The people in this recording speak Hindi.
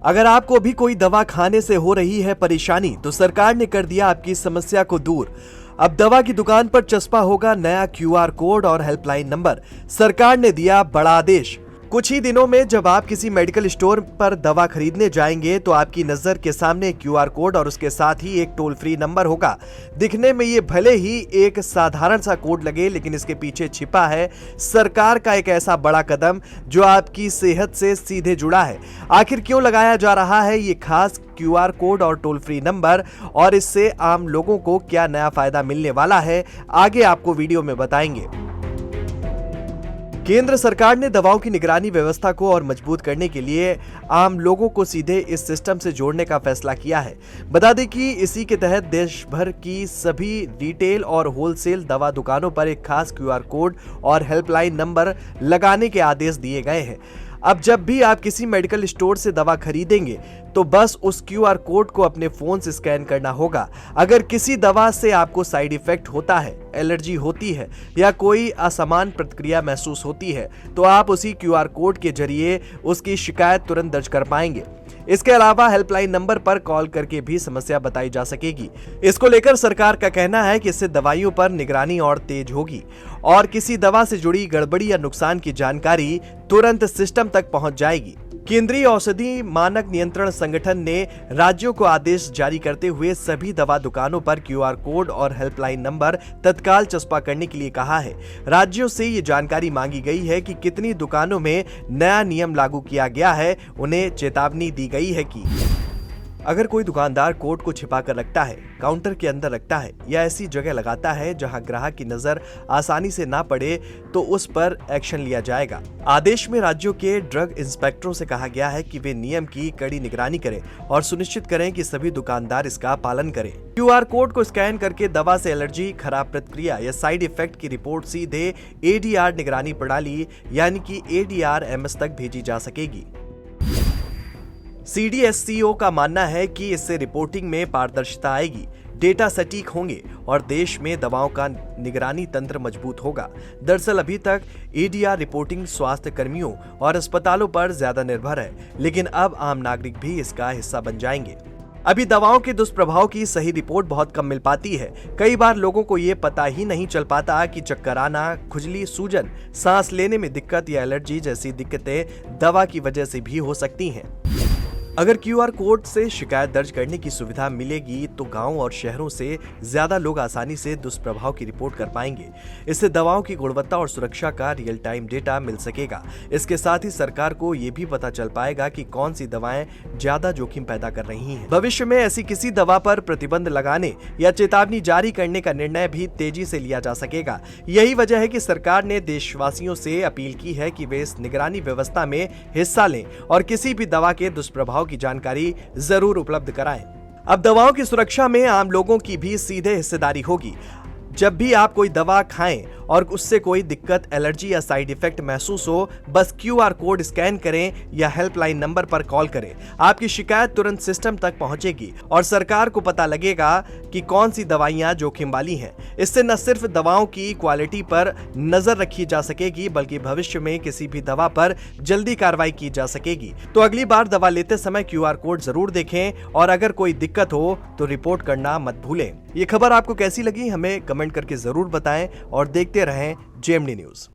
अगर आपको भी कोई दवा खाने से हो रही है परेशानी, तो सरकार ने कर दिया आपकी समस्या को दूर। अब दवा की दुकान पर चस्पा होगा नया क्यूआर कोड और हेल्पलाइन नंबर। सरकार ने दिया बड़ा आदेश। कुछ ही दिनों में जब आप किसी मेडिकल स्टोर पर दवा खरीदने जाएंगे तो आपकी नजर के सामने क्यूआर कोड और उसके साथ ही एक टोल फ्री नंबर होगा। दिखने में ये भले ही एक साधारण सा कोड लगे, लेकिन इसके पीछे छिपा है सरकार का एक ऐसा बड़ा कदम जो आपकी सेहत से सीधे जुड़ा है। आखिर क्यों लगाया जा रहा है ये खास क्यूआर कोड और टोल फ्री नंबर, और इससे आम लोगों को क्या नया फायदा मिलने वाला है, आगे आपको वीडियो में बताएंगे। केंद्र सरकार ने दवाओं की निगरानी व्यवस्था को और मजबूत करने के लिए आम लोगों को सीधे इस सिस्टम से जोड़ने का फैसला किया है। बता दें कि इसी के तहत देश भर की सभी रिटेल और होलसेल दवा दुकानों पर एक खास क्यूआर कोड और हेल्पलाइन नंबर लगाने के आदेश दिए गए हैं। अब जब भी आप किसी मेडिकल स्टोर से दवा खरीदेंगे तो बस उस क्यूआर कोड को अपने फोन से स्कैन करना होगा। अगर किसी दवा से आपको साइड इफेक्ट होता है, एलर्जी होती है या कोई असमान प्रतिक्रिया महसूस होती है, तो आप उसी क्यूआर कोड के जरिए उसकी शिकायत तुरंत दर्ज कर पाएंगे। इसके अलावा हेल्पलाइन नंबर पर कॉल करके भी समस्या बताई जा सकेगी। इसको लेकर सरकार का कहना है कि इससे दवाइयों पर निगरानी और तेज होगी और किसी दवा से जुड़ी गड़बड़ी या नुकसान की जानकारी तुरंत सिस्टम तक पहुंच जाएगी। केंद्रीय औषधि मानक नियंत्रण संगठन ने राज्यों को आदेश जारी करते हुए सभी दवा दुकानों पर क्यूआर कोड और हेल्पलाइन नंबर तत्काल चस्पा करने के लिए कहा है। राज्यों से ये जानकारी मांगी गई है कि कितनी दुकानों में नया नियम लागू किया गया है। उन्हें चेतावनी दी गई है कि अगर कोई दुकानदार कोड को छिपा कर रखता है, काउंटर के अंदर रखता है या ऐसी जगह लगाता है जहां ग्राहक की नजर आसानी से ना पड़े, तो उस पर एक्शन लिया जाएगा। आदेश में राज्यों के ड्रग इंस्पेक्टरों से कहा गया है कि वे नियम की कड़ी निगरानी करें और सुनिश्चित करें कि सभी दुकानदार इसका पालन करें। क्यूआर कोड को स्कैन करके दवा से एलर्जी, खराब प्रतिक्रिया या साइड इफेक्ट की रिपोर्ट सीधे एडीआर निगरानी प्रणाली यानी कि ADRMS तक भेजी जा सकेगी। CDSCO का मानना है कि इससे रिपोर्टिंग में पारदर्शिता आएगी, डेटा सटीक होंगे और देश में दवाओं का निगरानी तंत्र मजबूत होगा। दरअसल अभी तक ADR रिपोर्टिंग स्वास्थ्य कर्मियों और अस्पतालों पर ज्यादा निर्भर है, लेकिन अब आम नागरिक भी इसका हिस्सा बन जाएंगे। अभी दवाओं के दुष्प्रभाव की सही रिपोर्ट बहुत कम मिल पाती है। कई बार लोगों को ये पता ही नहीं चल पाता कि चक्कर आना, खुजली, सूजन, सांस लेने में दिक्कत या एलर्जी जैसी दिक्कतें दवा की वजह से भी हो सकती हैं। अगर क्यूआर कोड से शिकायत दर्ज करने की सुविधा मिलेगी तो गांव और शहरों से ज्यादा लोग आसानी से दुष्प्रभाव की रिपोर्ट कर पाएंगे। इससे दवाओं की गुणवत्ता और सुरक्षा का रियल टाइम डेटा मिल सकेगा। इसके साथ ही सरकार को ये भी पता चल पाएगा कि कौन सी दवाएं ज्यादा जोखिम पैदा कर रही हैं। भविष्य में ऐसी किसी दवा पर प्रतिबंध लगाने या चेतावनी जारी करने का निर्णय भी तेजी से लिया जा सकेगा। यही वजह है कि सरकार ने देशवासियों से अपील की है कि वे इस निगरानी व्यवस्था में हिस्सा लें और किसी भी दवा के दुष्प्रभाव की जानकारी जरूर उपलब्ध कराएं। अब दवाओं की सुरक्षा में आम लोगों की भी सीधे हिस्सेदारी होगी। जब भी आप कोई दवा खाएं और उससे कोई दिक्कत, एलर्जी या साइड इफेक्ट महसूस हो, बस क्यूआर कोड स्कैन करें या हेल्पलाइन नंबर पर कॉल करें। आपकी शिकायत तुरंत सिस्टम तक पहुंचेगी और सरकार को पता लगेगा कि कौन सी दवाइयां जोखिम वाली हैं। इससे न सिर्फ दवाओं की क्वालिटी पर नजर रखी जा सकेगी, बल्कि भविष्य में किसी भी दवा पर जल्दी कार्रवाई की जा सकेगी। तो अगली बार दवा लेते समय क्यूआर कोड जरूर देखें और अगर कोई दिक्कत हो तो रिपोर्ट करना मत भूलें। ये खबर आपको कैसी लगी, हमें कमेंट करके जरूर बताएं और देखते रहें JMD न्यूज।